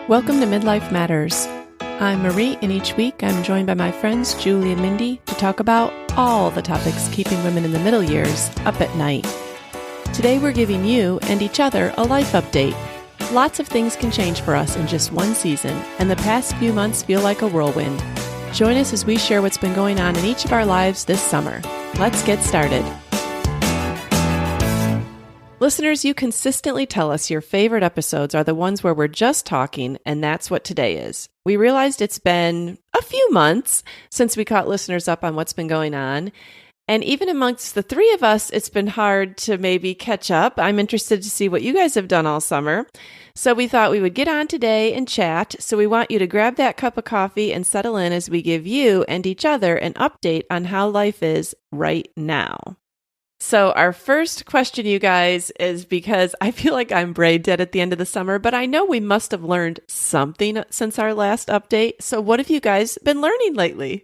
Welcome to Midlife Matters. I'm Marie, and each week I'm joined by my friends Julie and Mindy to talk about all the topics keeping women in the middle years up at night. Today we're giving you and each other a life update. Lots of things can change for us in just one season, and the past few months feel like a whirlwind. Join us as we share what's been going on in each of our lives this summer. Let's get started. Listeners, you consistently tell us your favorite episodes are the ones where we're just talking, and that's what today is. We realized it's been a few months since we caught listeners up on what's been going on, and even amongst the three of us, it's been hard to maybe catch up. I'm interested to see what you guys have done all summer. So we thought we would get on today and chat, so we want you to grab that cup of coffee and settle in as we give you and each other an update on how life is right now. So our first question, you guys, is because I feel like I'm brain dead at the end of the summer, but I know we must have learned something since our last update. So what have you guys been learning lately?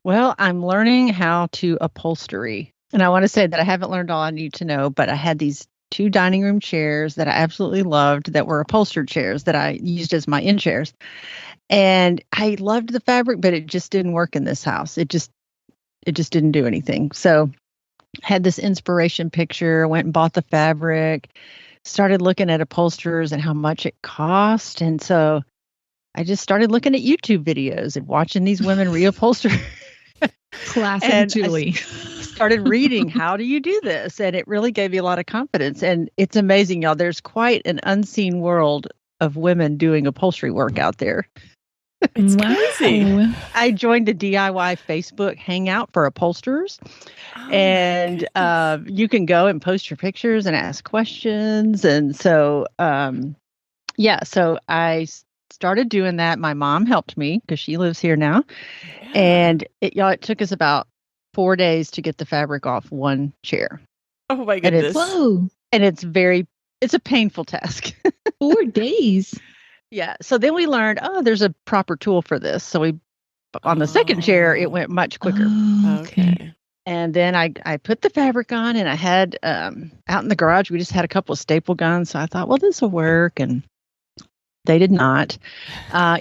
Well, I'm learning how to upholstery. And I want to say that I haven't learned all I need to know, but I had these 2 dining room chairs that I absolutely loved that were upholstered chairs that I used as my in chairs. And I loved the fabric, but it just didn't work in this house. It just didn't do anything. So had this inspiration picture, went and bought the fabric, started looking at upholsterers and how much it cost. And so I just started looking at YouTube videos and watching these women reupholster. Classic and Julie. I started reading, how do you do this? And it really gave me a lot of confidence. And it's amazing, y'all. There's quite an unseen world of women doing upholstery work out there. It's crazy. I joined a DIY Facebook hangout for upholsterers. And you can go and post your pictures and ask questions. And so, so I started doing that. My mom helped me because she lives here now. Yeah. And it took us about 4 days to get the fabric off one chair. Oh my goodness. And it's a painful task. 4 days. Yeah. So then we learned, there's a proper tool for this. So on the second chair, it went much quicker. Okay. And then I put the fabric on, and I had out in the garage, we just had a couple of staple guns. So I thought, well, this will work. And they did not.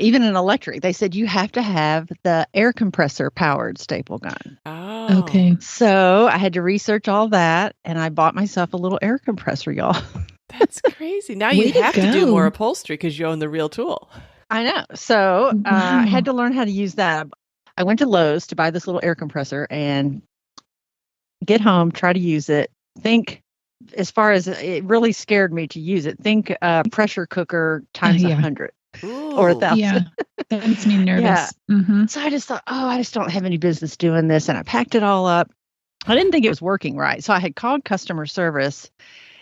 Even an electric, they said you have to have the air compressor powered staple gun. Oh. Okay. So I had to research all that, and I bought myself a little air compressor, y'all. That's crazy. Now you have to do more upholstery because you own the real tool. I know. So I had to learn how to use that. I went to Lowe's to buy this little air compressor and get home, try to use it. Think, as far as it really scared me to use it, think pressure cooker times 100 or 1,000. Yeah, that makes me nervous. Yeah. Mm-hmm. So I just thought, I just don't have any business doing this. And I packed it all up. I didn't think it was working right. So I had called customer service.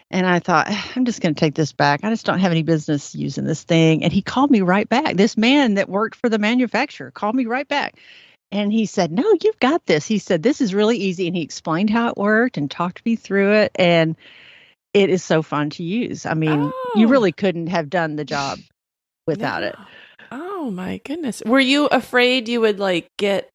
And I thought, I'm just going to take this back. I just don't have any business using this thing. And he called me right back. This man that worked for the manufacturer called me right back. And he said, no, you've got this. He said, this is really easy. And he explained how it worked and talked me through it. And it is so fun to use. I mean, you really couldn't have done the job without it. Oh, my goodness. Were you afraid you would get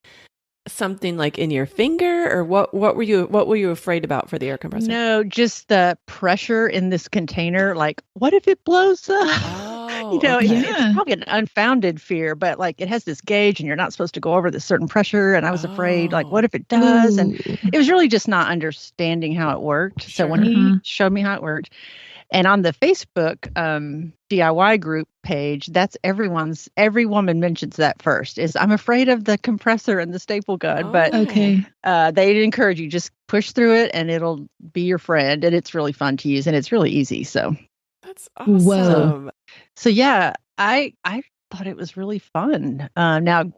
something in your finger, or what were you afraid about for the air compressor? No, just the pressure in this container. What if it blows up? Oh, it's probably an unfounded fear, but it has this gauge and you're not supposed to go over this certain pressure. And I was afraid, what if it does? And it was really just not understanding how it worked. Sure. So when he showed me how it worked, and on the Facebook DIY group page, that's every woman mentions that first, is I'm afraid of the compressor and the staple gun. But they encourage you, just push through it and it'll be your friend. And it's really fun to use and it's really easy. So that's awesome. Whoa. So yeah, I thought it was really fun. Now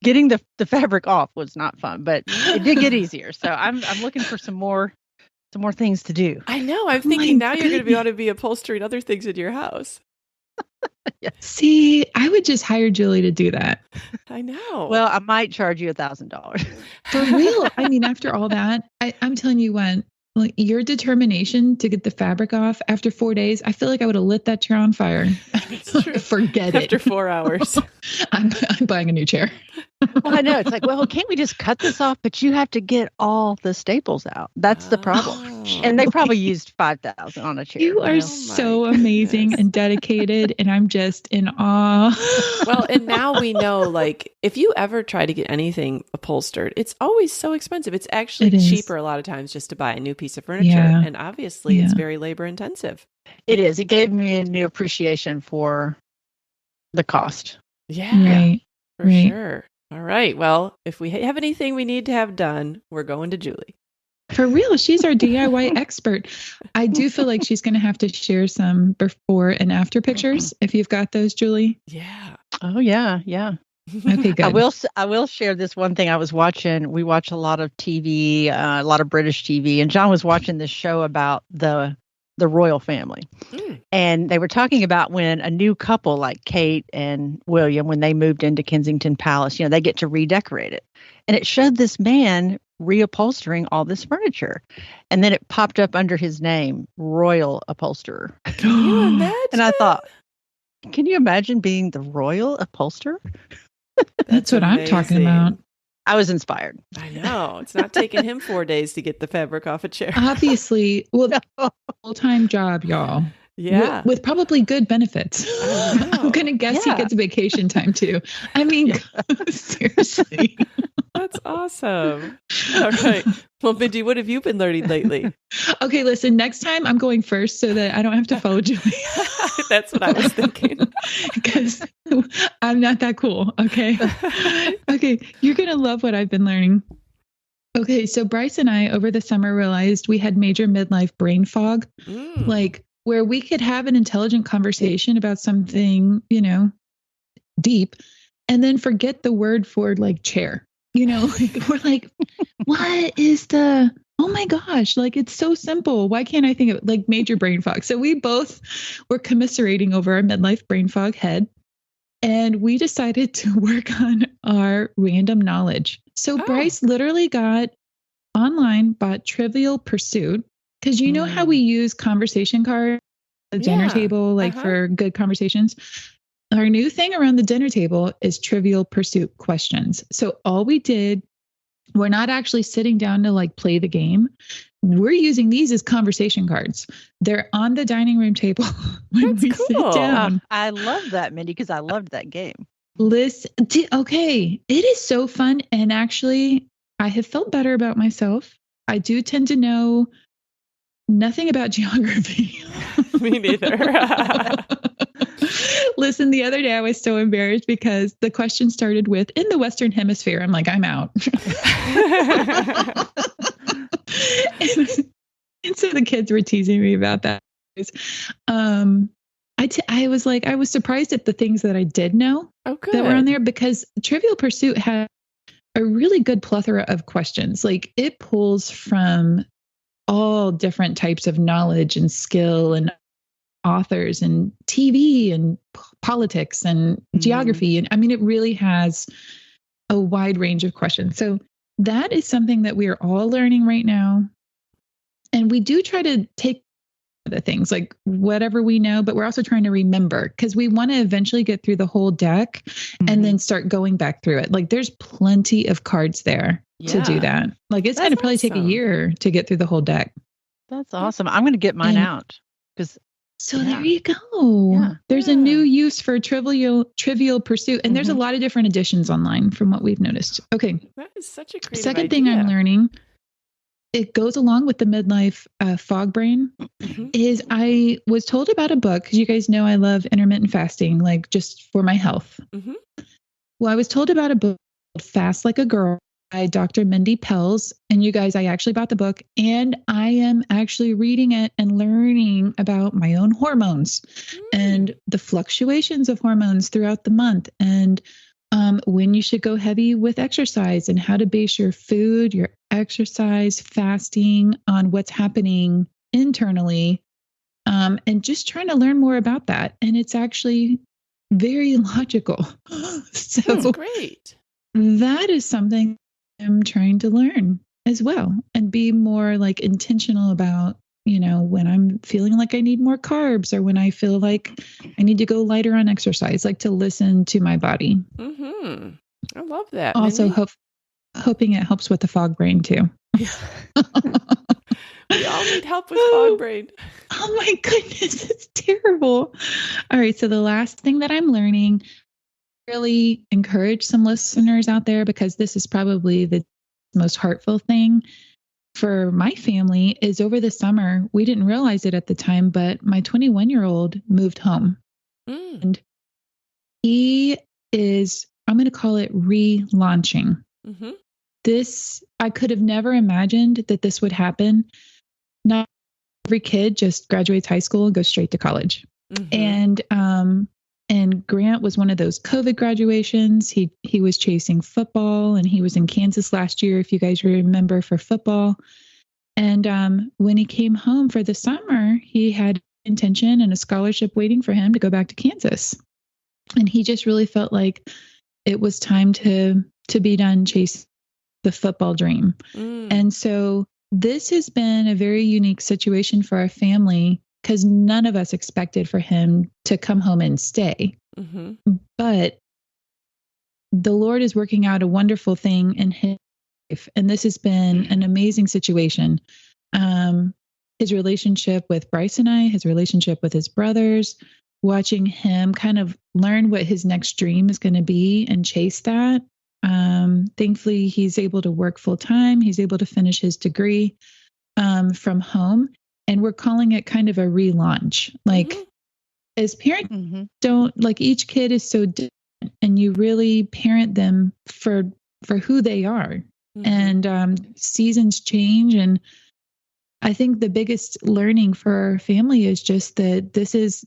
getting the fabric off was not fun, but it did get easier. So I'm looking for some more things to do. I know. I'm thinking now you're going to be able to be upholstering other things in your house. Yeah. See, I would just hire Julie to do that. I know. Well, I might charge you $1,000. For real. I mean, after all that, I'm telling you what, your determination to get the fabric off after 4 days, I feel like I would have lit that chair on fire. That's true. Forget after it. 4 hours. I'm buying a new chair. Well, I know. It's like, well, can't we just cut this off? But you have to get all the staples out. That's the problem. And they probably used 5,000 on a chair. You are so amazing and dedicated, and I'm just in awe. Well, and now we know, like, if you ever try to get anything upholstered, it's always so expensive. It's actually cheaper a lot of times just to buy a new piece of furniture. Yeah. And obviously, it's very labor intensive. It is. It gave me a new appreciation for the cost. Yeah. Right. For sure. All right. Well, if we have anything we need to have done, we're going to Julie. For real, she's our DIY expert. I do feel like she's going to have to share some before and after pictures. If you've got those, Julie. Yeah. Oh yeah, yeah. Okay, good. I will share this one thing I was watching. We watch a lot of TV, a lot of British TV, and John was watching this show about the royal family. And they were talking about when a new couple like Kate and William, when they moved into Kensington Palace, they get to redecorate it. And it showed this man reupholstering all this furniture. And then it popped up under his name, Royal Upholsterer. Can you imagine? And I thought, can you imagine being the royal upholsterer? That's what I'm talking about. I was inspired. I know. It's not taking him 4 days to get the fabric off a chair. Obviously, well, full-time job, y'all. Yeah. With probably good benefits. I'm going to guess he gets vacation time too. I mean, seriously. That's awesome. All right. Well, Mindy, what have you been learning lately? Okay, listen, next time I'm going first so that I don't have to follow Julie. That's what I was thinking. Because I'm not that cool. Okay. Okay. You're going to love what I've been learning. Okay. So Bryce and I over the summer realized we had major midlife brain fog, like where we could have an intelligent conversation about something, deep, and then forget the word for like chair. We're like, what is oh my gosh, like, it's so simple. Why can't I think of it? Like major brain fog. So we both were commiserating over our midlife brain fog head. And we decided to work on our random knowledge. So Bryce literally got online, bought Trivial Pursuit. Because you know how we use conversation cards at the dinner table, like for good conversations. Our new thing around the dinner table is Trivial Pursuit questions. So all we did, we're not actually sitting down to like play the game. We're using these as conversation cards. They're on the dining room table when we sit down. I love that, Mindy, because I loved that game. Listen, okay, it is so fun. And actually, I have felt better about myself. I do tend to know nothing about geography. Me neither. Listen, the other day I was so embarrassed because the question started with, in the Western Hemisphere. I'm like, I'm out. and so the kids were teasing me about that. I was surprised at the things that I did know that were on there, because Trivial Pursuit had a really good plethora of questions. Like, it pulls from all different types of knowledge and skill and authors and TV and politics and geography. And I mean, it really has a wide range of questions. So that is something that we are all learning right now. And we do try to take the things like whatever we know, but we're also trying to remember, because we want to eventually get through the whole deck and then start going back through it. Like, there's plenty of cards there to do that. Like, it's going to probably take a year to get through the whole deck. That's awesome. I'm going to get mine out because. So there you go. Yeah. There's a new use for Trivial Pursuit. And there's a lot of different editions online from what we've noticed. Okay. That is such a creative Second thing I'm learning, it goes along with the midlife fog brain, is I was told about a book, because you guys know I love intermittent fasting, like just for my health. Well, I was told about a book called Fast Like a Girl by Dr. Mindy Pelz. And you guys, I actually bought the book, and I am actually reading it and learning about my own hormones and the fluctuations of hormones throughout the month, and when you should go heavy with exercise, and how to base your food, your exercise, fasting on what's happening internally, and just trying to learn more about that. And it's actually very logical. So that's great. That is something I'm trying to learn as well, and be more like intentional about, when I'm feeling like I need more carbs, or when I feel like I need to go lighter on exercise, like to listen to my body. I love that. Also, hoping it helps with the fog brain too. We all need help with fog brain. Oh my goodness, it's terrible. All right, so the last thing that I'm learning, really encourage some listeners out there, because this is probably the most heartful thing for my family, is over the summer, we didn't realize it at the time, but my 21-year-old moved home. And he is, I'm going to call it relaunching. Mm-hmm. This, I could have never imagined that this would happen. Not every kid just graduates high school and goes straight to college. And Grant was one of those COVID graduations. He was chasing football, and he was in Kansas last year, if you guys remember, for football. And when he came home for the summer, he had intention and a scholarship waiting for him to go back to Kansas. And he just really felt like it was time to be done chasing the football dream. And so this has been a very unique situation for our family, because none of us expected for him to come home and stay. But the Lord is working out a wonderful thing in his life. And this has been an amazing situation. His relationship with Bryce and I, his relationship with his brothers, watching him kind of learn what his next dream is going to be and chase that. Thankfully, he's able to work full time. He's able to finish his degree from home. And we're calling it kind of a relaunch. Like, as parents don't, like, each kid is so different, and you really parent them for who they are. And seasons change. And I think the biggest learning for our family is just that this is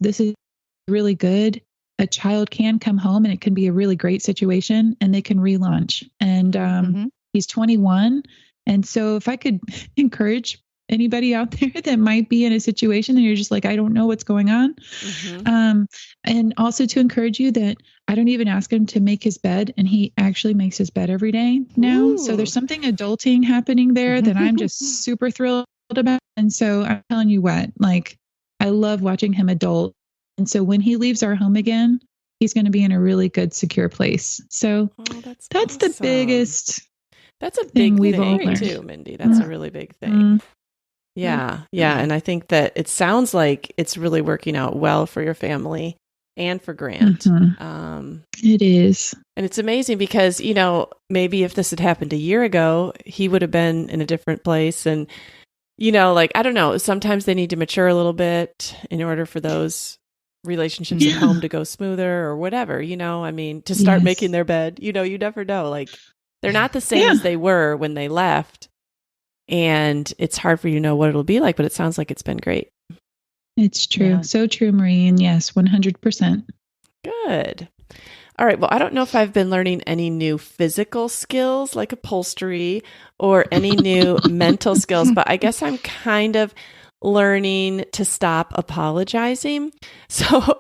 really good. A child can come home and it can be a really great situation, and they can relaunch. And he's 21. And so if I could encourage anybody out there that might be in a situation and you're just like, I don't know what's going on. And also to encourage you that I don't even ask him to make his bed, and he actually makes his bed every day now. Ooh. So there's something adulting happening there that I'm just super thrilled about. And so I'm telling you what, like, I love watching him adult. And so when he leaves our home again, he's going to be in a really good, secure place. So that's awesome. The biggest. That's a big we've thing all learned too, Mindy. That's a really big thing. Yeah. And I think that it sounds like it's really working out well for your family and for Grant. It is. And it's amazing because, you know, maybe if this had happened a year ago, he would have been in a different place. And, you know, like, I don't know, sometimes they need to mature a little bit in order for those relationships at home to go smoother or whatever, you know, I mean, to start making their bed, you know, you never know, like, they're not the same as they were when they left. And it's hard for you to know what it'll be like, but it sounds like it's been great. It's true. Yeah. So true, Marie. And yes, 100%. Good. All right. Well, I don't know if I've been learning any new physical skills like upholstery or any new mental skills, but I guess I'm kind of learning to stop apologizing. So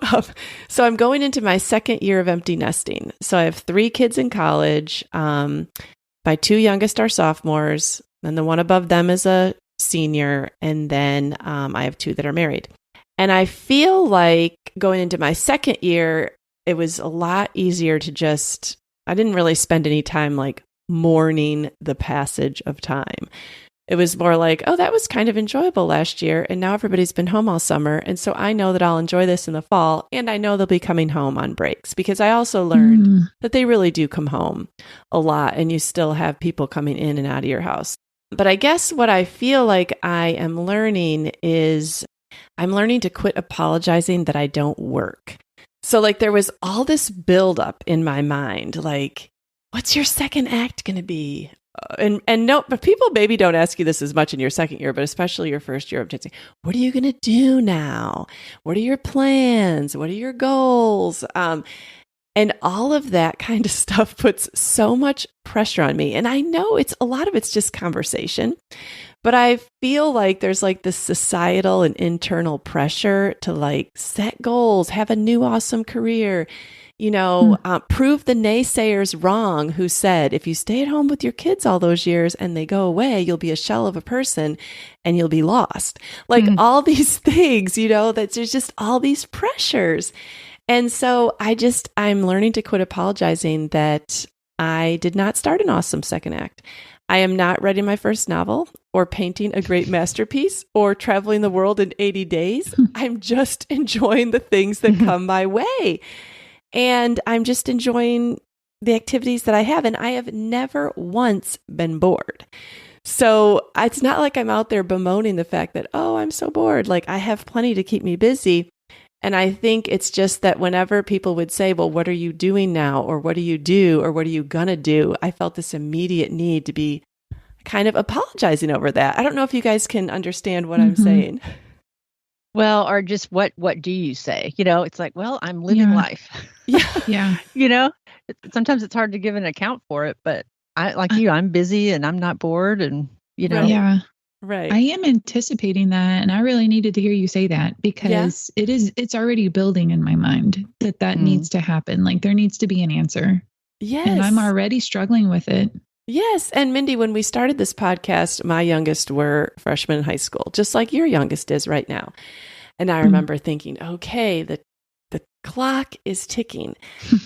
I'm going into my second year of empty nesting. So I have 3 kids in college. My 2 youngest are sophomores, and the one above them is a senior. And then I have 2 that are married. And I feel like going into my second year, it was a lot easier to just, I didn't really spend any time like mourning the passage of time. It was more like, oh, that was kind of enjoyable last year. And now everybody's been home all summer. And so I know that I'll enjoy this in the fall. And I know they'll be coming home on breaks, because I also learned that they really do come home a lot, and you still have people coming in and out of your house. But I guess what I feel like I am learning is I'm learning to quit apologizing that I don't work. So like there was all this buildup in my mind, like, what's your second act going to be? And no, but people maybe don't ask you this as much in your second year, but especially your first year of dancing. What are you going to do now? What are your plans? What are your goals? And all of that kind of stuff puts so much pressure on me. And I know a lot of it's just conversation, but I feel like there's like this societal and internal pressure to like set goals, have a new awesome career, you know, prove the naysayers wrong who said, if you stay at home with your kids all those years and they go away, you'll be a shell of a person and you'll be lost. Like all these things, you know, that there's just all these pressures. And so I'm learning to quit apologizing that I did not start an awesome second act. I am not writing my first novel or painting a great masterpiece or traveling the world in 80 days. I'm just enjoying the things that come my way. And I'm just enjoying the activities that I have. And I have never once been bored. So it's not like I'm out there bemoaning the fact that, oh, I'm so bored. Like I have plenty to keep me busy. And I think it's just that whenever people would say, well, what are you doing now? Or what do you do? Or what are you going to do? I felt this immediate need to be kind of apologizing over that. I don't know if you guys can understand what I'm saying. Well, or just what do you say? It's like, well, I'm living life. Yeah. Yeah. Sometimes it's hard to give an account for it, but I'm busy and I'm not bored and, Right. Yeah. Right. I am anticipating that, and I really needed to hear you say that because it's already building in my mind that needs to happen. Like there needs to be an answer. Yes. And I'm already struggling with it. Yes. And Mindy, when we started this podcast, my youngest were freshmen in high school, just like your youngest is right now. And I remember thinking, okay, the clock is ticking.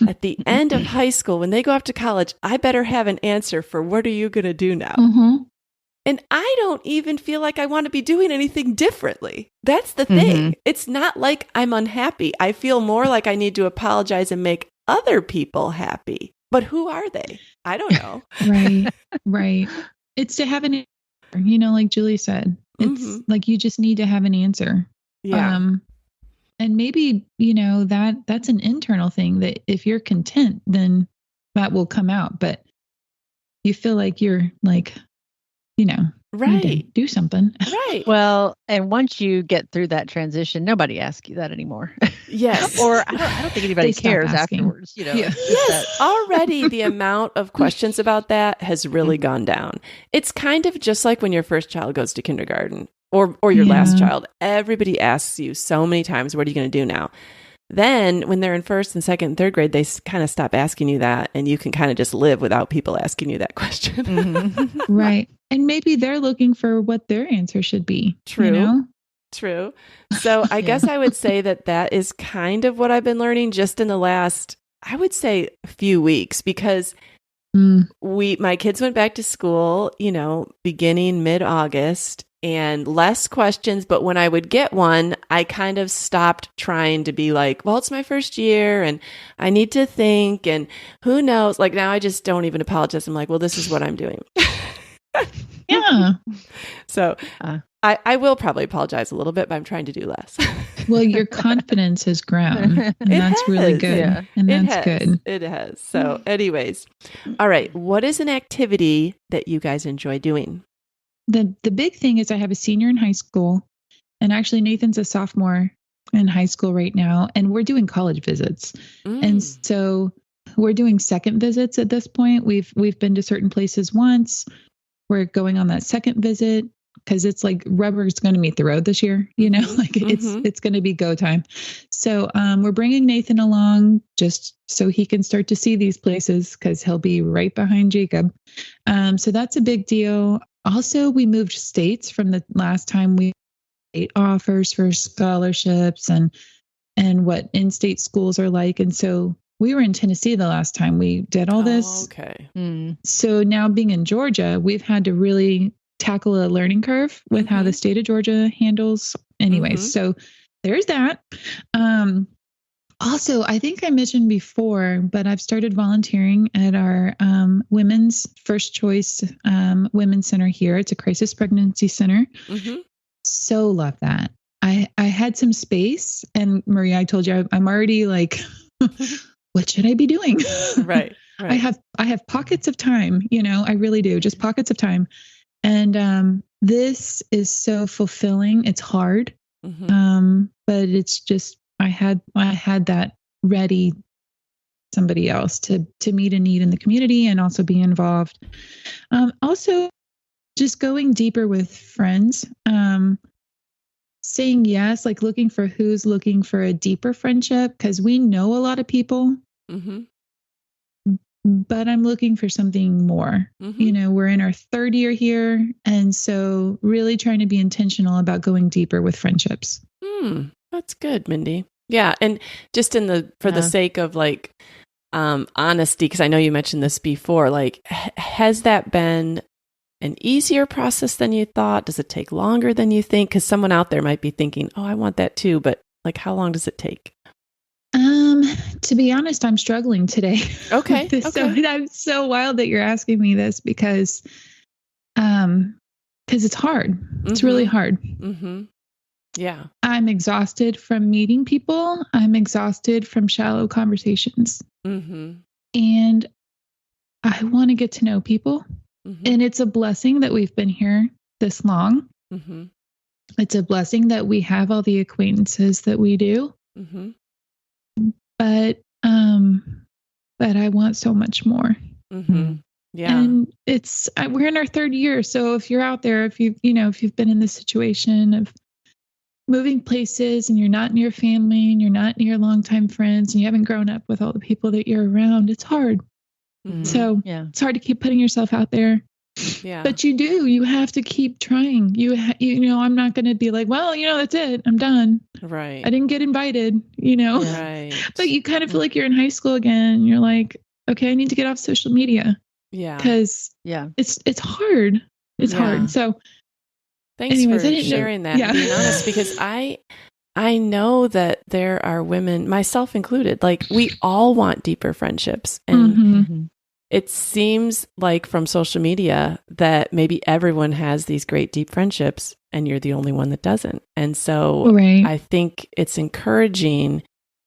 At the end of high school, when they go off to college, I better have an answer for what are you going to do now? Mm-hmm. And I don't even feel like I want to be doing anything differently. That's the thing. It's not like I'm unhappy. I feel more like I need to apologize and make other people happy. But who are they? I don't know. Right. It's to have an answer, like Julie said. It's like you just need to have an answer. Yeah. And maybe, that's an internal thing that if you're content, then that will come out. But you feel like you're like, right. need to do something. Right. Well, and once you get through that transition, nobody asks you that anymore. Yes. Or I don't think anybody cares afterwards. Yes. Already the amount of questions about that has really gone down. It's kind of just like when your first child goes to kindergarten or your last child. Everybody asks you so many times, what are you going to do now? Then when they're in first and second and third grade, they kind of stop asking you that, and you can kind of just live without people asking you that question. Right. And maybe they're looking for what their answer should be. True. True. So I guess I would say that is kind of what I've been learning just in the last, I would say, few weeks, because my kids went back to school, beginning mid-August, and less questions. But when I would get one, I kind of stopped trying to be like, well, it's my first year and I need to think and who knows? Like now I just don't even apologize. I'm like, well, this is what I'm doing. Yeah. So I will probably apologize a little bit, but I'm trying to do less. Well, your confidence has grown, and that's really good. Yeah. And that's good. It has. So anyways, all right. What is an activity that you guys enjoy doing? The big thing is I have a senior in high school, and actually Nathan's a sophomore in high school right now, and we're doing college visits. And so we're doing second visits at this point. We've been to certain places once. We're going on that second visit because it's like rubber's going to meet the road this year, like it's going to be go time. So we're bringing Nathan along just so he can start to see these places because he'll be right behind Jacob. So that's a big deal. Also, we moved states from the last time we made offers for scholarships and what in-state schools are like. And so we were in Tennessee the last time we did all this. Okay. So now being in Georgia, we've had to really tackle a learning curve with how the state of Georgia handles. Anyways, so there's that. Also, I think I mentioned before, but I've started volunteering at our women's first choice women's center here. It's a crisis pregnancy center. So love that. I had some space, and Maria, I told you I'm already like, what should I be doing? Right. I have pockets of time, I really do, just pockets of time. And this is so fulfilling. It's hard, but it's just I had that ready somebody else to meet a need in the community and also be involved. Also, just going deeper with friends, saying yes, like looking for who's looking for a deeper friendship because we know a lot of people. But I'm looking for something more. We're in our third year here. And so really trying to be intentional about going deeper with friendships. That's good, Mindy. Yeah. And just for the sake of like honesty, because I know you mentioned this before, like, has that been an easier process than you thought? Does it take longer than you think? Because someone out there might be thinking, oh, I want that too, but like, how long does it take? To be honest, I'm struggling today. Okay. Okay. So I'm so wild that you're asking me this because it's hard. It's really hard. Mm-hmm. Yeah. I'm exhausted from meeting people. I'm exhausted from shallow conversations. Mm-hmm. And I want to get to know people. Mm-hmm. And it's a blessing that we've been here this long. Mm-hmm. It's a blessing that we have all the acquaintances that we do. Mm-hmm. But I want so much more. Mm-hmm. Yeah. And we're in our third year. So if you're out there, if you've been in this situation of moving places and you're not near family and you're not near longtime friends and you haven't grown up with all the people that you're around, it's hard. Mm-hmm. So it's hard to keep putting yourself out there. Yeah. But you have to keep trying. I'm not going to be like, well, that's it. I'm done. Right. I didn't get invited, Right. But you kind of feel like you're in high school again. You're like, okay, I need to get off social media. Yeah. Because it's hard. It's hard. So thanks for sharing that and being honest, because I know that there are women, myself included, like we all want deeper friendships. And it seems like from social media that maybe everyone has these great deep friendships and you're the only one that doesn't. And so I think it's encouraging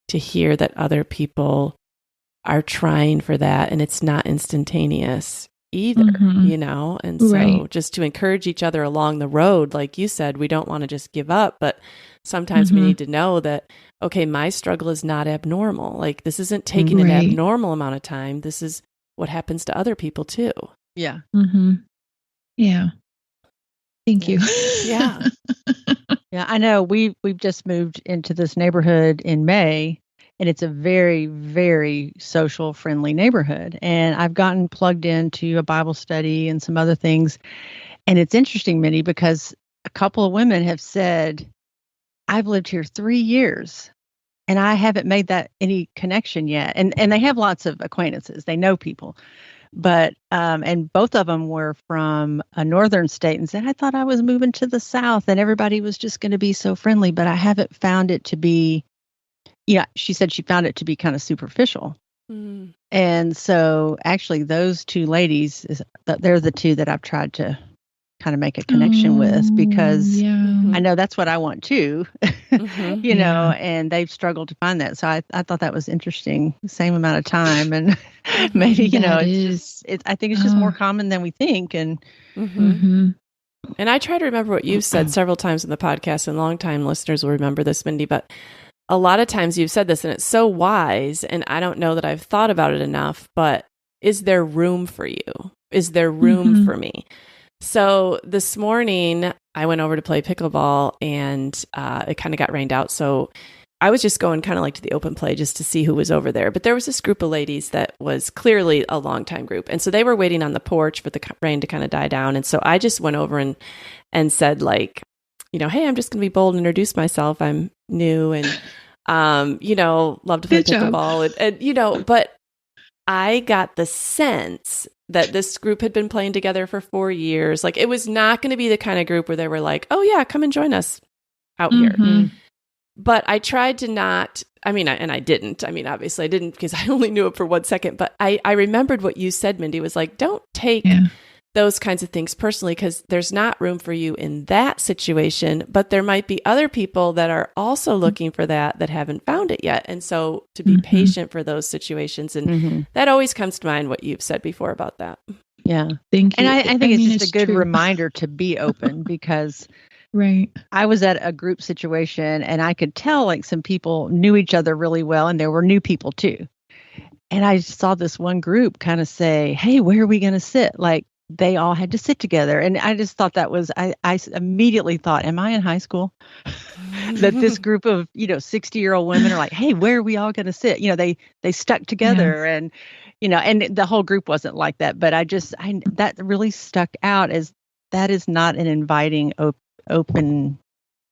to hear that other people are trying for that and it's not instantaneous either, and so just to encourage each other along the road, like you said, we don't want to just give up, but sometimes we need to know that, okay, my struggle is not abnormal. Like this isn't taking an abnormal amount of time. This is what happens to other people too. Yeah. Mm-hmm. Yeah. Thank you. Yeah. Yeah. I know we've just moved into this neighborhood in May. And it's a very, very social friendly neighborhood. And I've gotten plugged into a Bible study and some other things. And it's interesting, Minnie, because a couple of women have said, I've lived here 3 years and I haven't made that any connection yet. And they have lots of acquaintances. They know people. But, and both of them were from a northern state and said, I thought I was moving to the South and everybody was just going to be so friendly, but I haven't found it to be. Yeah, she said she found it to be kind of superficial. Mm. And so actually those two ladies, they're the two that I've tried to kind of make a connection with because I know that's what I want too, and they've struggled to find that. So I thought that was interesting. Same amount of time. And maybe, I think it's just more common than we think. And and I try to remember what you've said several times in the podcast, and longtime listeners will remember this, Mindy, but a lot of times you've said this and it's so wise, and I don't know that I've thought about it enough, but is there room for you? Is there room for me? So this morning I went over to play pickleball and it kind of got rained out. So I was just going kind of like to the open play just to see who was over there. But there was this group of ladies that was clearly a longtime group. And so they were waiting on the porch for the rain to kind of die down. And so I just went over and said like, hey, I'm just going to be bold and introduce myself. I'm new and love to play pickleball. And, but I got the sense that this group had been playing together for 4 years. Like it was not going to be the kind of group where they were like, oh yeah, come and join us out here. But I tried to not, and I didn't. Obviously I didn't because I only knew it for 1 second, but I remembered what you said, Mindy, was like, don't take those kinds of things personally, because there's not room for you in that situation, but there might be other people that are also looking for that haven't found it yet. And so to be patient for those situations. And that always comes to mind what you've said before about that. Yeah. Thank you. And I think it's just a good reminder to be open because I was at a group situation and I could tell like some people knew each other really well and there were new people too. And I saw this one group kind of say, hey, where are we going to sit? Like, they all had to sit together. And I just thought that was, I immediately thought, am I in high school? That this group of, 60-year-old women are like, hey, where are we all going to sit? They stuck together and, and the whole group wasn't like that. But that really stuck out as that is not an inviting, open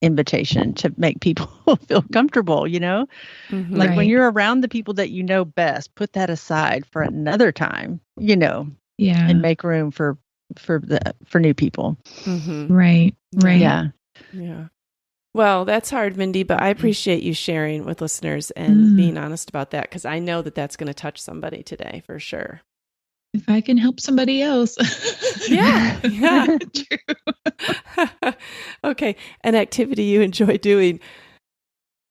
invitation to make people feel comfortable, Mhm. like when Right. you're around the people that you know best, put that aside for another time, Yeah. and make room for new people. Mhm. Right. Right. Yeah. Yeah. Well, that's hard, Mindy, but I appreciate you sharing with listeners and being honest about that, because I know that that's going to touch somebody today for sure. If I can help somebody else. Yeah. Yeah. True. Okay. An activity you enjoy doing.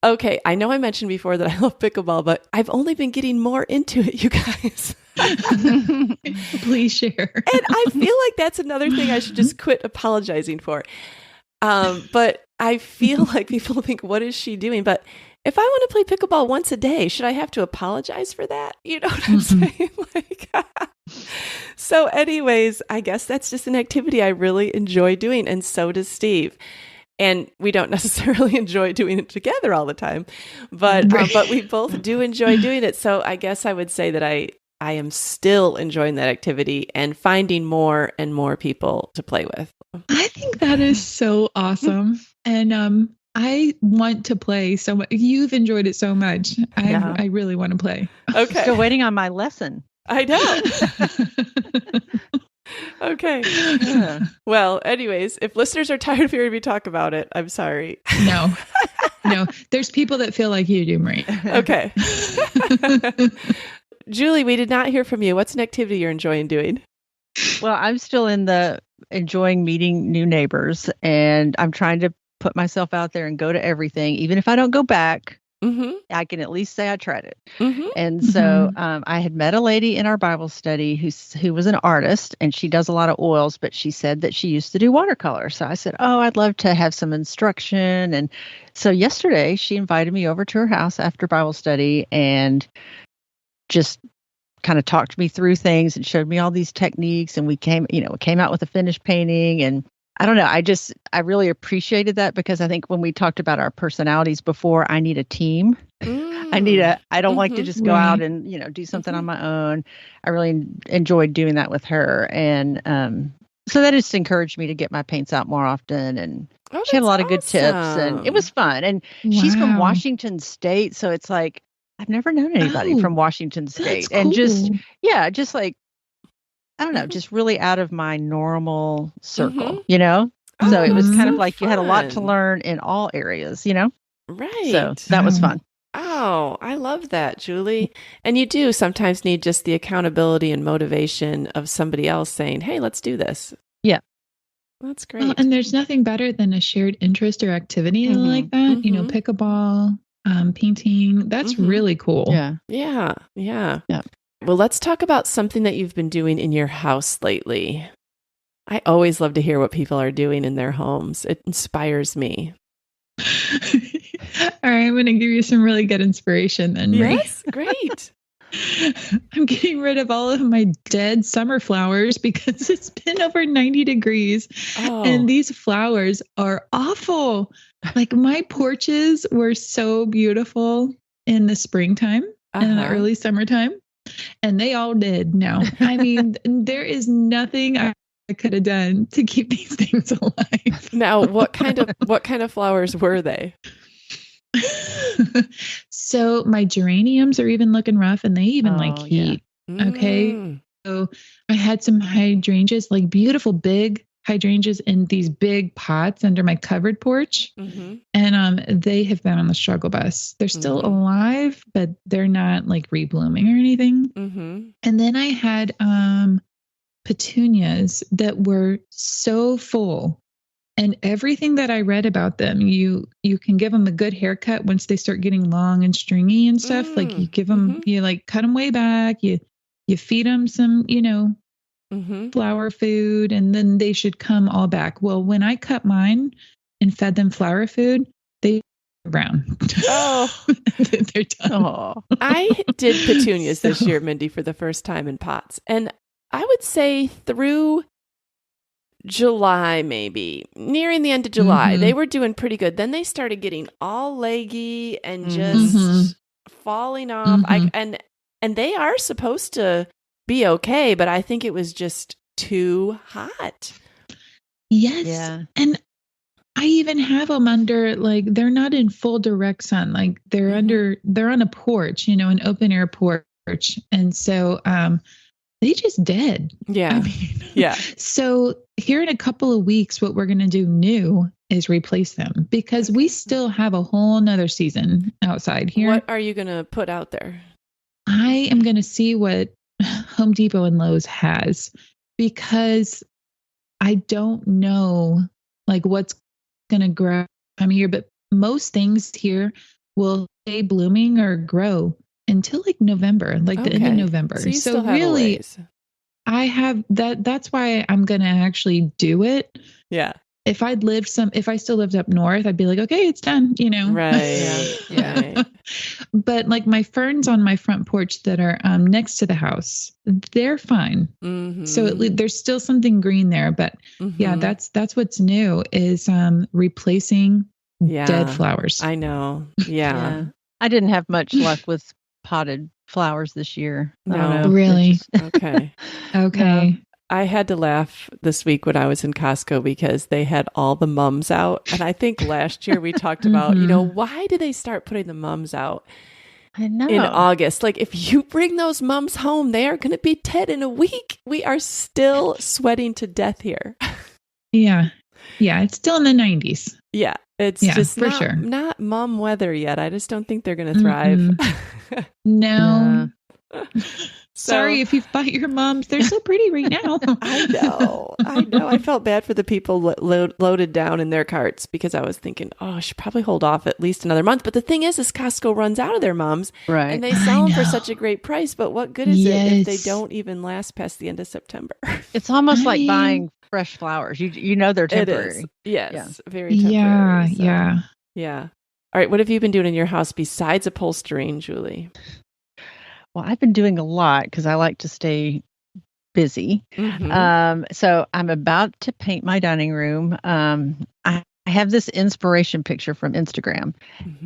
Okay. I know I mentioned before that I love pickleball, but I've only been getting more into it, you guys. Please share. And I feel like that's another thing I should just quit apologizing for. But I feel like people think, what is she doing? But if I want to play pickleball once a day, should I have to apologize for that? You know what I'm saying? So anyways, I guess that's just an activity I really enjoy doing. And so does Steve. And we don't necessarily enjoy doing it together all the time, but we both do enjoy doing it. So I guess I would say that I am still enjoying that activity and finding more and more people to play with. I think that is so awesome. And I want to play so much. You've enjoyed it so much. I really want to play. Okay. Still waiting on my lesson. I know. Okay. Yeah. Well, anyways, if listeners are tired of hearing me talk about it, I'm sorry. No. There's people that feel like you do, Marie. Okay. Julie, we did not hear from you. What's an activity you're enjoying doing? Well, I'm still enjoying meeting new neighbors, and I'm trying to put myself out there and go to everything. Even if I don't go back, I can at least say I tried it. And so I had met a lady in our Bible study who was an artist, and she does a lot of oils, but she said that she used to do watercolor. So I said, I'd love to have some instruction. And so yesterday she invited me over to her house after Bible study and just kind of talked me through things and showed me all these techniques. And we came out with a finished painting. And I don't know, I really appreciated that, because I think when we talked about our personalities before, I need a team. I don't like to just go out and, do something on my own. I really enjoyed doing that with her. And so that just encouraged me to get my paints out more often. And she had a lot of good tips, and it was fun. And she's from Washington State. So it's like, I've never known anybody from Washington State. And just like, I don't know, just really out of my normal circle, So it was kind of like you had a lot to learn in all areas, Right. So that was fun. Oh, I love that, Julie. And you do sometimes need just the accountability and motivation of somebody else saying, hey, let's do this. Yeah. That's great. Well, and there's nothing better than a shared interest or activity like that. Pickleball, painting. That's really cool. Yeah. Well, let's talk about something that you've been doing in your house lately. I always love to hear what people are doing in their homes. It inspires me. All right, I'm going to give you some really good inspiration then. Yes, great. I'm getting rid of all of my dead summer flowers because it's been over 90 degrees. And these flowers are awful. Like my porches were so beautiful in the springtime and the early summertime. And they all did now. I mean, there is nothing I could have done to keep these things alive. Now, what kind of flowers were they? So my geraniums are even looking rough, and they even like heat. Yeah. Okay. So I had some hydrangeas, like beautiful big hydrangeas in these big pots under my covered porch. And they have been on the struggle bus. They're still alive, but they're not like reblooming or anything. And then I had petunias that were so full. And everything that I read about them, you can give them a good haircut once they start getting long and stringy and stuff. Like you give them, you like cut them way back. You feed them some, flower food, and then they should come all back. Well, when I cut mine and fed them flower food, they were brown. They're done. I did petunias this year, Mindy, for the first time in pots. And I would say through July, maybe nearing the end of July, they were doing pretty good. Then they started getting all leggy and just falling off. And they are supposed to be okay, but I think it was just too hot. Yes. Yeah. And I even have them under, like, they're not in full direct sun. Like they're they're on a porch, an open air porch. And so, they just dead. Yeah. I mean, yeah. So here in a couple of weeks, what we're going to do new is replace them because we still have a whole nother season outside here. What are you going to put out there? I am going to see what Home Depot and Lowe's has because I don't know like what's going to grow time of year, but most things here will stay blooming or grow until like November, like the end of November. So you still have a ways. I have that. That's why I'm going to actually do it. Yeah. If I still lived up north, I'd be like, okay, it's done, Right. Yeah. But like my ferns on my front porch that are next to the house, they're fine. Mm-hmm. So there's still something green there, but yeah, that's what's new is replacing dead flowers. I know. Yeah. I didn't have much luck with potted flowers this year. No, really? Okay. Okay. I had to laugh this week when I was in Costco because they had all the mums out. And I think last year we talked about, why do they start putting the mums out in August? Like if you bring those mums home, they are going to be dead in a week. We are still sweating to death here. Yeah. Yeah. It's still in the 90s. Yeah. It's just for sure. Not mum weather yet. I just don't think they're going to thrive. No. Sorry if you've bought your mums. They're so pretty right now. I know. I felt bad for the people loaded down in their carts because I was thinking, I should probably hold off at least another month. But the thing is Costco runs out of their mums. Right. And they sell them for such a great price. But what good is it if they don't even last past the end of September? It's almost like buying fresh flowers. You know they're temporary. It is. Yes. Very temporary. Yeah. All right. What have you been doing in your house besides upholstering, Julie? Well, I've been doing a lot because I like to stay busy. Mm-hmm. So I'm about to paint my dining room. I have this inspiration picture from Instagram,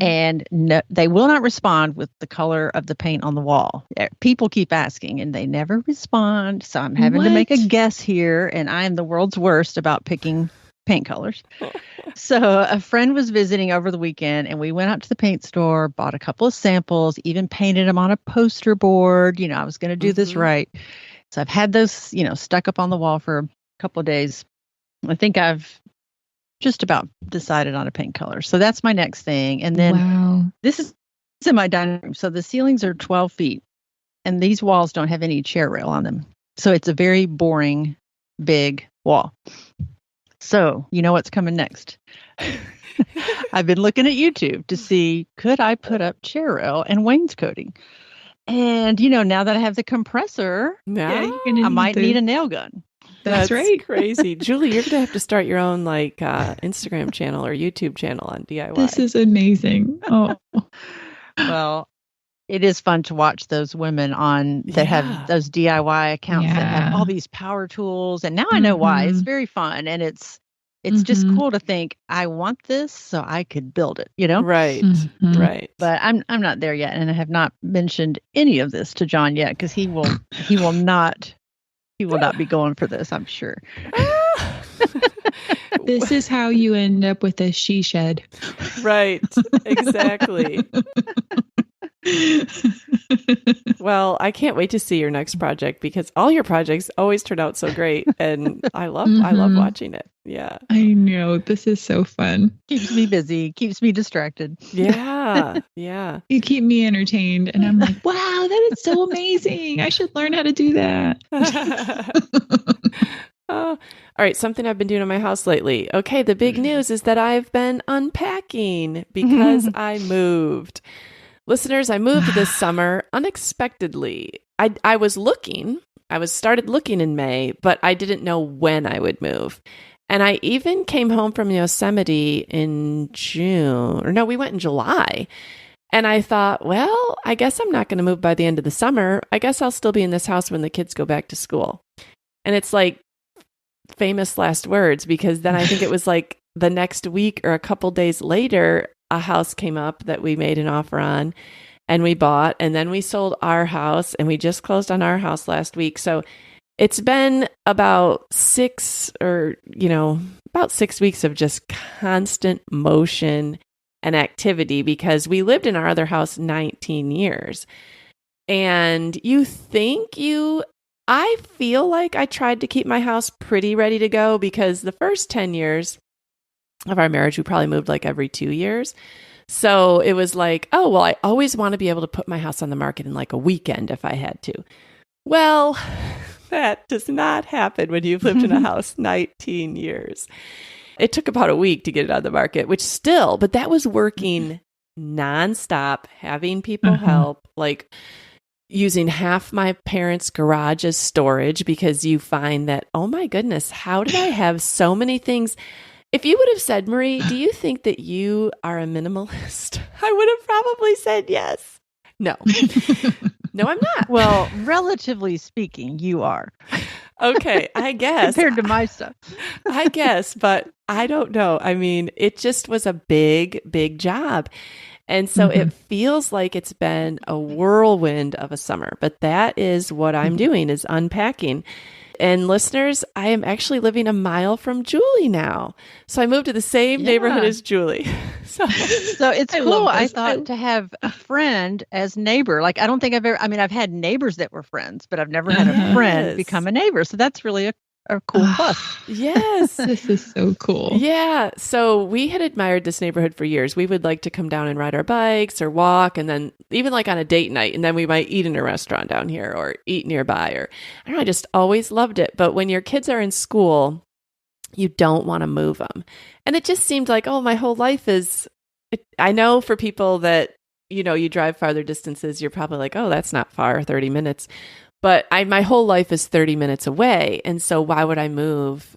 and they will not respond with the color of the paint on the wall. People keep asking, and they never respond. So I'm having to make a guess here, and I am the world's worst about picking paint colors. So a friend was visiting over the weekend and we went out to the paint store, bought a couple of samples, even painted them on a poster board. I was going to do this right. So I've had those, stuck up on the wall for a couple of days. I think I've just about decided on a paint color. So that's my next thing. And then this is in my dining room. So the ceilings are 12 feet and these walls don't have any chair rail on them. So it's a very boring, big wall. So, what's coming next? I've been looking at YouTube to see, could I put up chair rail and wainscoting? And, now that I have the compressor, I might need a nail gun. That's right. Crazy. Julie, you're going to have to start your own Instagram channel or YouTube channel on DIY. This is amazing. Oh, well, it is fun to watch those women that have those DIY accounts that have all these power tools. And now I know why. It's very fun. And it's just cool to think, I want this so I could build it, Right. Right. But I'm not there yet. And I have not mentioned any of this to John yet because he will not be going for this, I'm sure. This is how you end up with a she shed. Right. Exactly. Well, I can't wait to see your next project because all your projects always turn out so great, and I love watching it. Yeah, I know, this is so fun. Keeps me busy, keeps me distracted. Yeah. You keep me entertained, and I'm like, wow, that is so amazing. I should learn how to do that. All right, something I've been doing in my house lately. Okay, the big news is that I've been unpacking because I moved. Listeners, I moved this summer unexpectedly. I started looking in May, but I didn't know when I would move. And I even came home from Yosemite in June. Or no, we went in July. And I thought, well, I guess I'm not going to move by the end of the summer. I guess I'll still be in this house when the kids go back to school. And it's like famous last words, because then I think it was like the next week or a couple days later, a house came up that we made an offer on and we bought, and then we sold our house, and we just closed on our house last week. So it's been about 6 weeks of just constant motion and activity because we lived in our other house 19 years. And I feel like I tried to keep my house pretty ready to go because the first 10 years of our marriage, we probably moved like every 2 years. So it was like, oh, well, I always want to be able to put my house on the market in like a weekend if I had to. Well, that does not happen when you've lived in a house 19 years. It took about a week to get it on the market, but that was working nonstop, having people help, like using half my parents' garage as storage because you find that, oh my goodness, how did I have so many things? If you would have said, Marie, do you think that you are a minimalist? I would have probably said yes. No. No, I'm not. Well, relatively speaking, you are. Okay, I guess. Compared to my stuff. I guess, but I don't know. I mean, it just was a big, big job. And so it feels like it's been a whirlwind of a summer, but that is what I'm doing is unpacking. And listeners, I am actually living a mile from Julie now. So I moved to the same neighborhood as Julie. So it's cool. I thought to have a friend as neighbor. Like, I don't think I've had neighbors that were friends, but I've never had a friend become a neighbor. So that's really a cool plus. Yes. This is so cool. Yeah. So we had admired this neighborhood for years. We would like to come down and ride our bikes or walk, and then even like on a date night, and then we might eat in a restaurant down here or eat nearby, or I don't know, I just always loved it. But when your kids are in school, you don't want to move them. And it just seemed like, oh, my whole life I know for people that, you drive farther distances, you're probably like, oh, that's not far, 30 minutes. But my whole life is 30 minutes away. And so why would I move,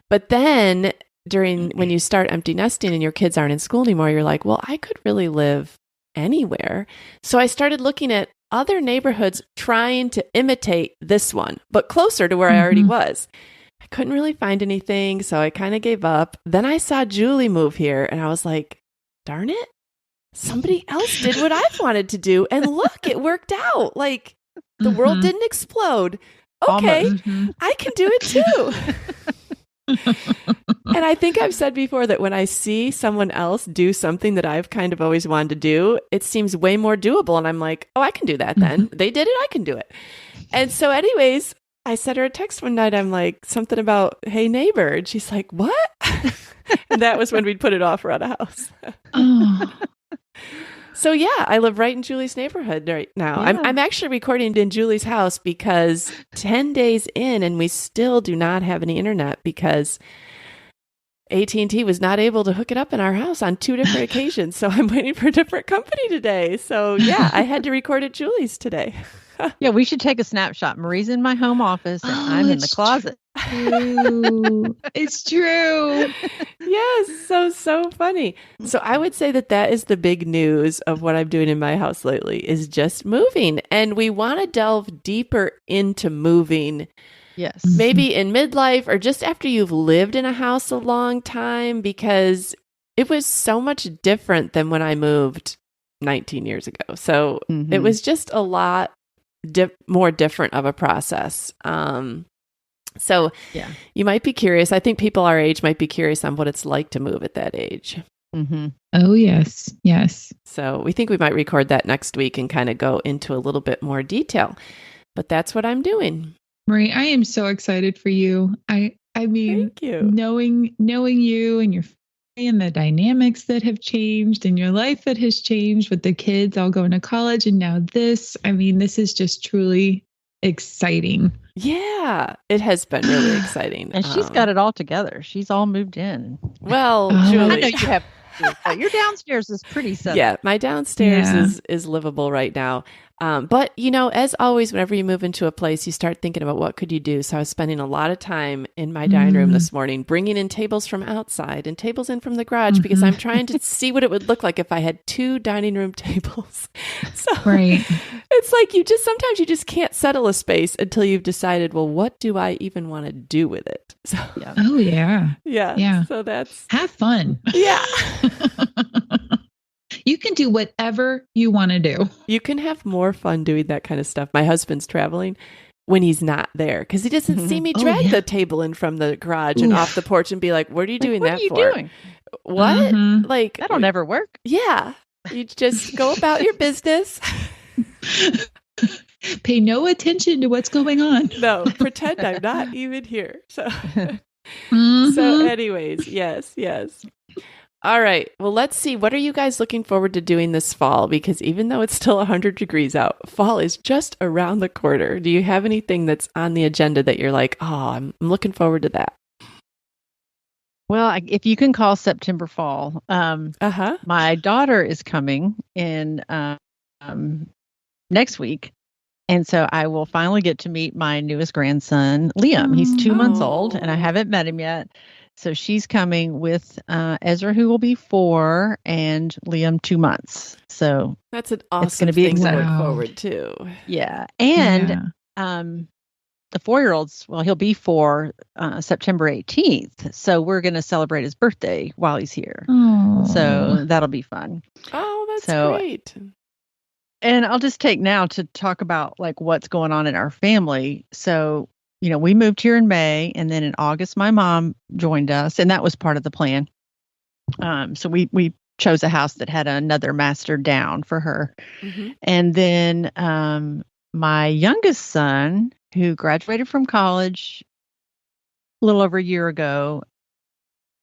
But then when you start empty nesting and your kids aren't in school anymore, you're like, well, I could really live anywhere. So I started looking at other neighborhoods trying to imitate this one, but closer to where I already was. I couldn't really find anything. So I kind of gave up. Then I saw Julie move here and I was like, darn it. Somebody else did what I've wanted to do. And look, it worked out. Like, the world didn't explode. Okay, I can do it too. And I think I've said before that when I see someone else do something that I've kind of always wanted to do, it seems way more doable. And I'm like, oh, I can do that then. They did it, I can do it. And so anyways, I sent her a text one night. I'm like, something about, hey, neighbor. And she's like, what? And that was when we'd put it off around a house. So yeah, I live right in Julie's neighborhood right now. Yeah. I'm actually recording in Julie's house because 10 days in and we still do not have any internet because AT&T was not able to hook it up in our house on 2 different occasions. So I'm waiting for a different company today. So yeah, I had to record at Julie's today. Yeah, we should take a snapshot. Marie's in my home office and I'm in the closet. True. It's true. Yes, so funny. So I would say that is the big news of what I'm doing in my house lately is just moving. And we want to delve deeper into moving. Yes. Maybe in midlife or just after you've lived in a house a long time, because it was so much different than when I moved 19 years ago. So it was just a lot more different of a process. So yeah, you might be curious. I think people our age might be curious on what it's like to move at that age. Oh, yes. Yes. So we think we might record that next week and kind of go into a little bit more detail. But that's what I'm doing. Marie, I am so excited for you. I mean, thank you. Knowing you and your family and the dynamics that have changed and your life that has changed with the kids all going to college and now this is just truly exciting. Yeah, it has been really exciting. And she's got it all together. She's all moved in. Well, Julie, I know you have. Your downstairs is pretty settled. Yeah, my downstairs is livable right now. But, as always, whenever you move into a place, you start thinking about what could you do. So I was spending a lot of time in my dining room this morning, bringing in tables from outside and tables in from the garage because I'm trying to see what it would look like if I had 2 dining room tables. So it's like sometimes you just can't settle a space until you've decided, well, what do I even want to do with it? So, yeah. Oh, yeah. Yeah. So have fun. Yeah. You can do whatever you want to do. You can have more fun doing that kind of stuff. My husband's traveling when he's not there because he doesn't see me drag the table in from the garage and off the porch and be like, what are you doing that for? What are you doing? What? Like, that'll never work. Yeah. You just go about your business. Pay no attention to what's going on. No, pretend I'm not even here. So, so anyways, yes. All right. Well, let's see. What are you guys looking forward to doing this fall? Because even though it's still 100 degrees out, fall is just around the corner. Do you have anything that's on the agenda that you're like, oh, I'm looking forward to that? Well, if you can call September fall, my daughter is coming in next week. And so I will finally get to meet my newest grandson, Liam. He's 2 months old, and I haven't met him yet. So she's coming with Ezra, who will be 4, and Liam 2 months. So that's an awesome it's going to be exciting. To look forward to. Yeah. And the 4-year-old's, well, he'll be 4 September 18th. So we're going to celebrate his birthday while he's here. Aww. So that'll be fun. Oh, that's great. And I'll just take now to talk about like what's going on in our family. So, we moved here in May, and then in August, my mom joined us, and that was part of the plan. So we chose a house that had another master down for her. Mm-hmm. And then my youngest son, who graduated from college a little over a year ago,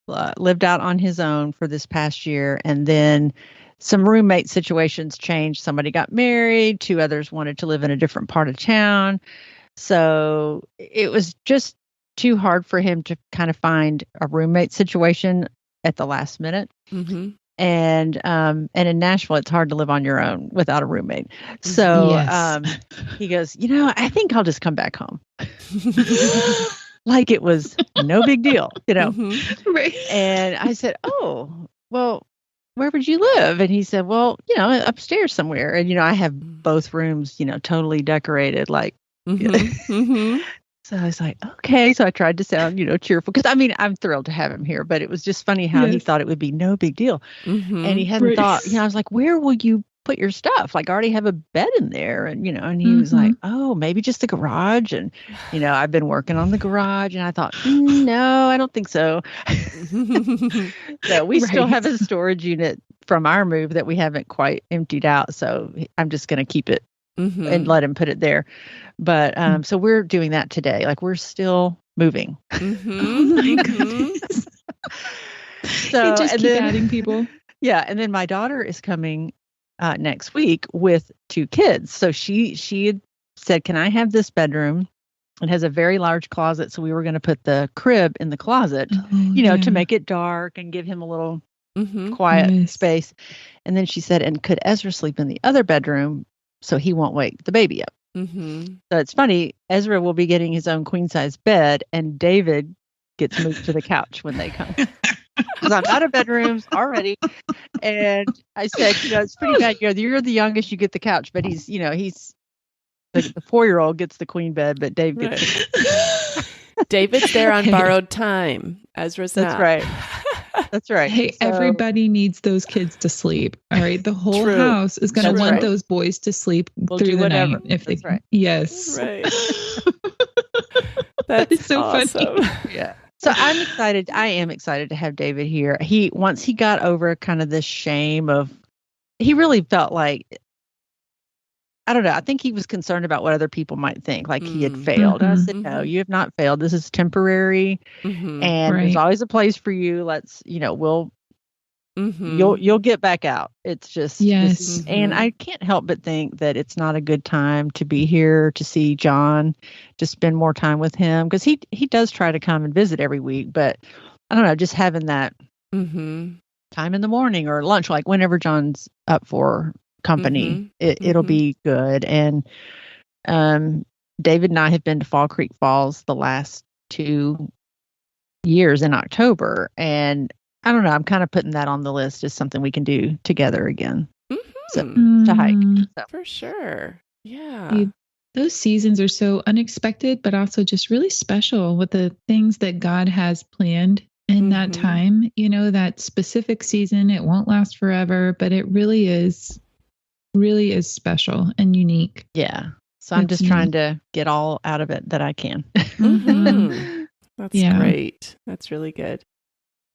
lived out on his own for this past year, and then some roommate situations changed. Somebody got married. 2 others wanted to live in a different part of town. So it was just too hard for him to kind of find a roommate situation at the last minute. Mm-hmm. And in Nashville, it's hard to live on your own without a roommate. So he goes, I think I'll just come back home. Like it was no big deal, Mm-hmm. Right. And I said, oh, well, where would you live? And he said, well, upstairs somewhere. And, I have both rooms, totally decorated. Like, mm-hmm. So I was like, okay. So I tried to sound, cheerful. Because, I'm thrilled to have him here. But it was just funny how he thought it would be no big deal. Mm-hmm. And he hadn't thought, I was like, where will you put your stuff? Like, I already have a bed in there. And, and he was like, oh, maybe just the garage. And, I've been working on the garage. And I thought, no, I don't think so. So we still have a storage unit from our move that we haven't quite emptied out. So I'm just going to keep it and let him put it there. But so we're doing that today. Like we're still moving. Mm-hmm. Oh my goodness. So you just keep adding people. Yeah. And then my daughter is coming next week with 2 kids. So she had said, can I have this bedroom? It has a very large closet. So we were going to put the crib in the closet, to make it dark and give him a little quiet space. And then she said, and could Ezra sleep in the other bedroom so he won't wake the baby up? Mm-hmm. So it's funny, Ezra will be getting his own queen size bed, and David gets moved to the couch when they come. Because I'm out of bedrooms already. And I said, it's pretty bad. You're the youngest, you get the couch, but he's the 4-year-old gets the queen bed, but Dave gets David's there on borrowed time. Ezra's not. That's right. That's right. Hey, everybody needs those kids to sleep. All right. The whole house is going to want those boys to sleep through the night. If they, right. Yes. Right. That is so awesome. funny. Yeah. So I'm excited. I am excited to have David here. Once he got over kind of this shame of, he really felt like, I don't know. I think he was concerned about what other people might think, like he had failed. And I said, no, you have not failed. This is temporary, and there's always a place for you. Let's, you'll get back out. It's just, and I can't help but think that it's not a good time to be here to see John, to spend more time with him, because he does try to come and visit every week. But I don't know, just having that time in the morning or lunch, like whenever John's up for company, it'll be good. And David and I have been to Fall Creek Falls the last 2 years in October, and I don't know, I'm kind of putting that on the list as something we can do together again. So, to hike. So. For sure. Yeah. Those seasons are so unexpected, but also just really special with the things that God has planned in that time. That specific season, it won't last forever, but it really is special and unique. Yeah. So I'm just trying to get all out of it that I can. Mm-hmm. That's great. That's really good.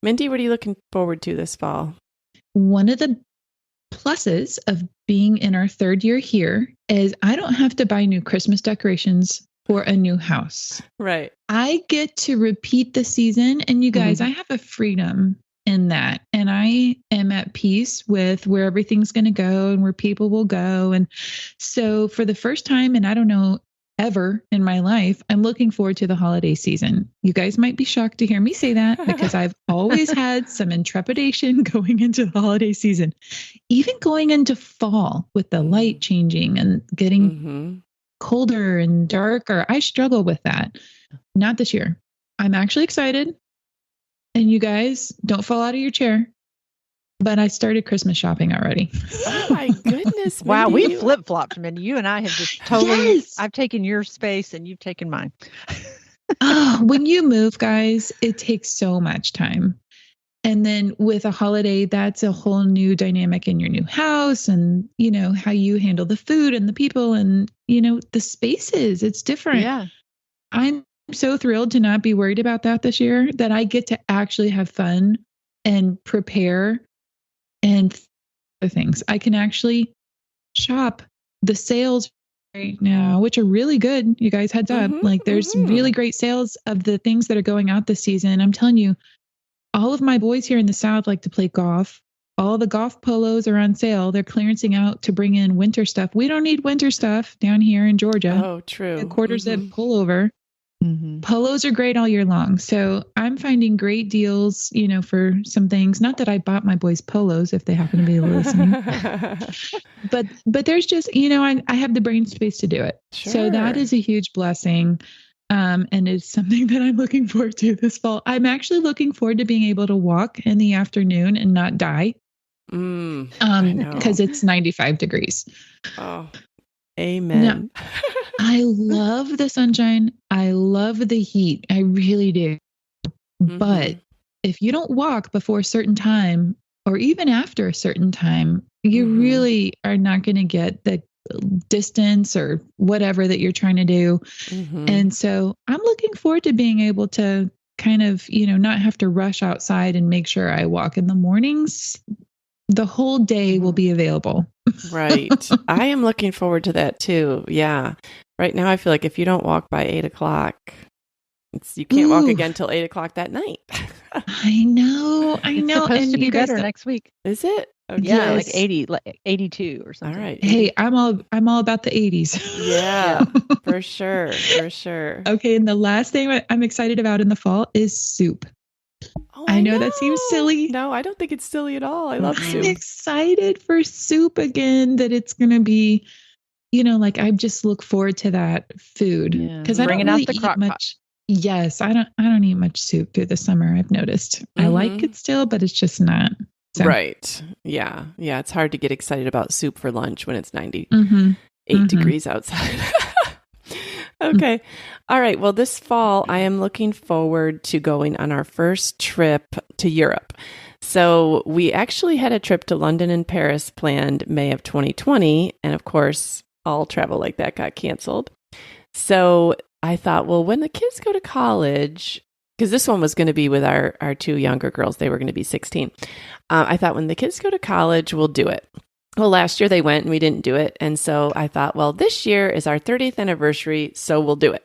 Mindy, what are you looking forward to this fall? One of the pluses of being in our third year here is I don't have to buy new Christmas decorations for a new house. Right. I get to repeat the season. And you guys, I have a freedom in that. And I am at peace with where everything's going to go and where people will go. And so for the first time, and I don't know, ever in my life, I'm looking forward to the holiday season. You guys might be shocked to hear me say that because I've always had some intrepidation going into the holiday season, even going into fall with the light changing and getting colder and darker. I struggle with that. Not this year. I'm actually excited. And you guys, don't fall out of your chair. But I started Christmas shopping already. Oh my goodness. Wow, we flip-flopped, Mindy. You and I have just totally, I've taken your space and you've taken mine. When you move, guys, it takes so much time. And then with a holiday, that's a whole new dynamic in your new house and, you know, how you handle the food and the people and, you know, the spaces. It's different. Yeah. I'm so thrilled to not be worried about that this year, that I get to actually have fun and prepare and other things. I can actually shop the sales right now, which are really good. You guys, heads up. Like there's really great sales of the things that are going out this season. I'm telling you, all of my boys here in the South like to play golf. All the golf polos are on sale. They're clearancing out to bring in winter stuff. We don't need winter stuff down here in Georgia. Oh, true. Quarter zip pullover. Polos are great all year long. So I'm finding great deals, you know, for some things. Not that I bought my boys polos if they happen to be listening, but there's just, you know, I have the brain space to do it. Sure. So that is a huge blessing. And it's something that I'm looking forward to this fall. I'm actually looking forward to being able to walk in the afternoon and not die. Because it's 95 degrees. Oh, amen. Now, I love the sunshine. I love the heat. I really do. But if you don't walk before a certain time or even after a certain time, you really are not going to get the distance or whatever that you're trying to do. And so I'm looking forward to being able to kind of, you know, not have to rush outside and make sure I walk in the mornings. The whole day will be available. Right. I am looking forward to that too. Yeah. Right now, I feel like if you don't walk by 8:00, you can't walk again till 8:00 that night. I know. It's supposed to be better next week. Is it? Okay. Yeah, like 80, like 82 or something. All right. Hey, I'm all about the 80s. Yeah, for sure. For sure. Okay. And the last thing I'm excited about in the fall is soup. Oh, I know that seems silly. No, I don't think it's silly at all. I love soup. I'm excited for soup again, that it's going to be, you know, like I just look forward to that food because I don't really eat much. Yes, I don't eat much soup through the summer. I've noticed. I like it still, but it's just not. So. Right. Yeah. Yeah. It's hard to get excited about soup for lunch when it's 98 degrees outside. Okay. All right. Well, this fall, I am looking forward to going on our first trip to Europe. So we actually had a trip to London and Paris planned May of 2020. And of course, all travel like that got canceled. So I thought, well, when the kids go to college, because this one was going to be with our two younger girls, they were going to be 16. I thought when the kids go to college, we'll do it. Well, last year they went and we didn't do it. And so I thought, well, this year is our 30th anniversary, so we'll do it.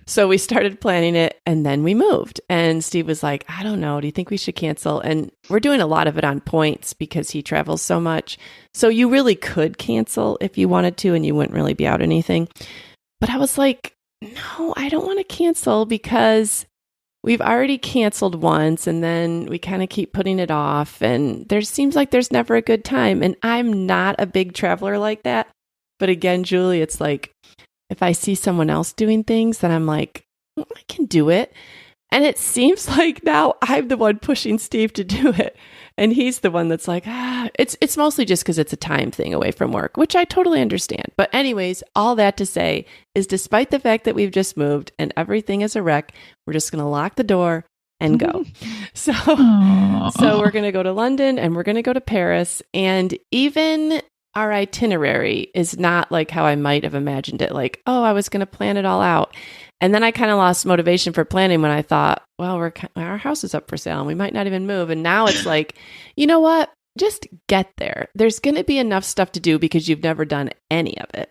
So we started planning it and then we moved. And Steve was like, I don't know, do you think we should cancel? And we're doing a lot of it on points because he travels so much. So you really could cancel if you wanted to and you wouldn't really be out anything. But I was like, no, I don't want to cancel because we've already canceled once and then we kind of keep putting it off and there seems like there's never a good time. And I'm not a big traveler like that. But again, Julie, it's like if I see someone else doing things, then I'm like, I can do it. And it seems like now I'm the one pushing Steve to do it. And he's the one that's like, it's mostly just because it's a time thing away from work, which I totally understand. But anyways, all that to say is despite the fact that we've just moved and everything is a wreck, we're just going to lock the door and go. So we're going to go to London and we're going to go to Paris. And even our itinerary is not like how I might have imagined it. Like, oh, I was going to plan it all out. And then I kind of lost motivation for planning when I thought, well, our house is up for sale and we might not even move. And now it's like, you know what? Just get there. There's going to be enough stuff to do because you've never done any of it.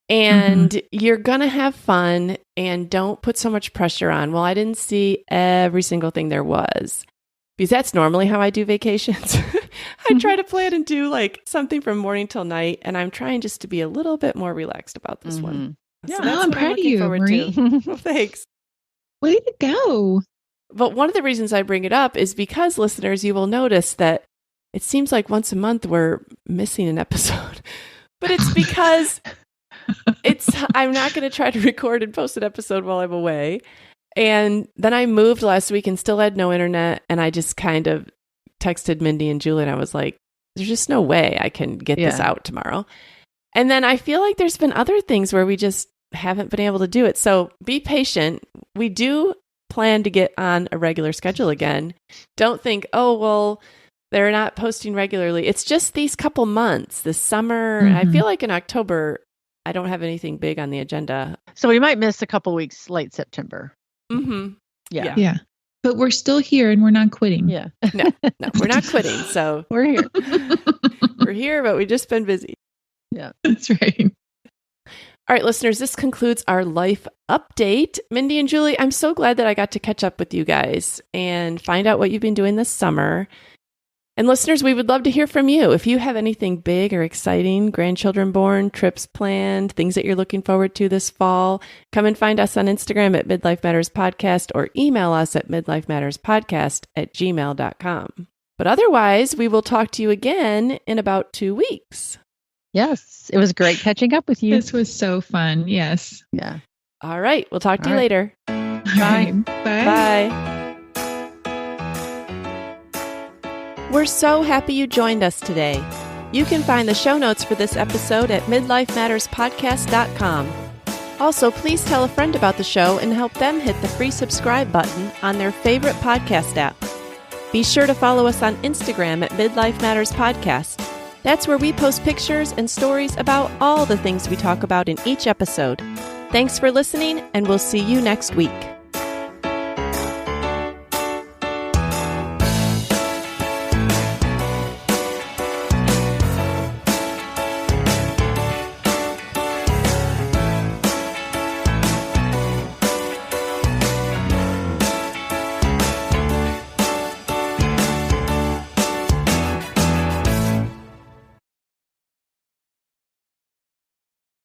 And you're going to have fun, and don't put so much pressure on. Well, I didn't see every single thing there was, because that's normally how I do vacations. I try to plan and do like something from morning till night, and I'm trying just to be a little bit more relaxed about this one. Yeah, So that's I'm what proud of looking you, forward Marie. to. Well, thanks. Way to go. But one of the reasons I bring it up is because, listeners, you will notice that it seems like once a month we're missing an episode. But it's because I'm not going to try to record and post an episode while I'm away. And then I moved last week and still had no internet. And I just kind of texted Mindy and Julie, and I was like, there's just no way I can get this out tomorrow. And then I feel like there's been other things where we just haven't been able to do it. So be patient. We do plan to get on a regular schedule again. Don't think, oh, well, they're not posting regularly. It's just these couple months, this summer. I feel like in October, I don't have anything big on the agenda. So we might miss a couple weeks late September. Yeah. But we're still here and we're not quitting. Yeah. No, we're not quitting. So We're here. we're here, but we've just been busy. Yeah. That's right. All right, listeners, this concludes our life update. Mindy and Julie, I'm so glad that I got to catch up with you guys and find out what you've been doing this summer. And listeners, we would love to hear from you. If you have anything big or exciting, grandchildren born, trips planned, things that you're looking forward to this fall, come and find us on Instagram at Midlife Matters Podcast or email us at midlifematterspodcast@gmail.com. But otherwise, we will talk to you again in about 2 weeks. Yes. It was great catching up with you. This was so fun. Yes. Yeah. All right. We'll talk to you All right. later. Bye. Bye. Bye. We're so happy you joined us today. You can find the show notes for this episode at midlifematterspodcast.com. Also, please tell a friend about the show and help them hit the free subscribe button on their favorite podcast app. Be sure to follow us on Instagram at Midlife Matters Podcast. That's where we post pictures and stories about all the things we talk about in each episode. Thanks for listening, and we'll see you next week.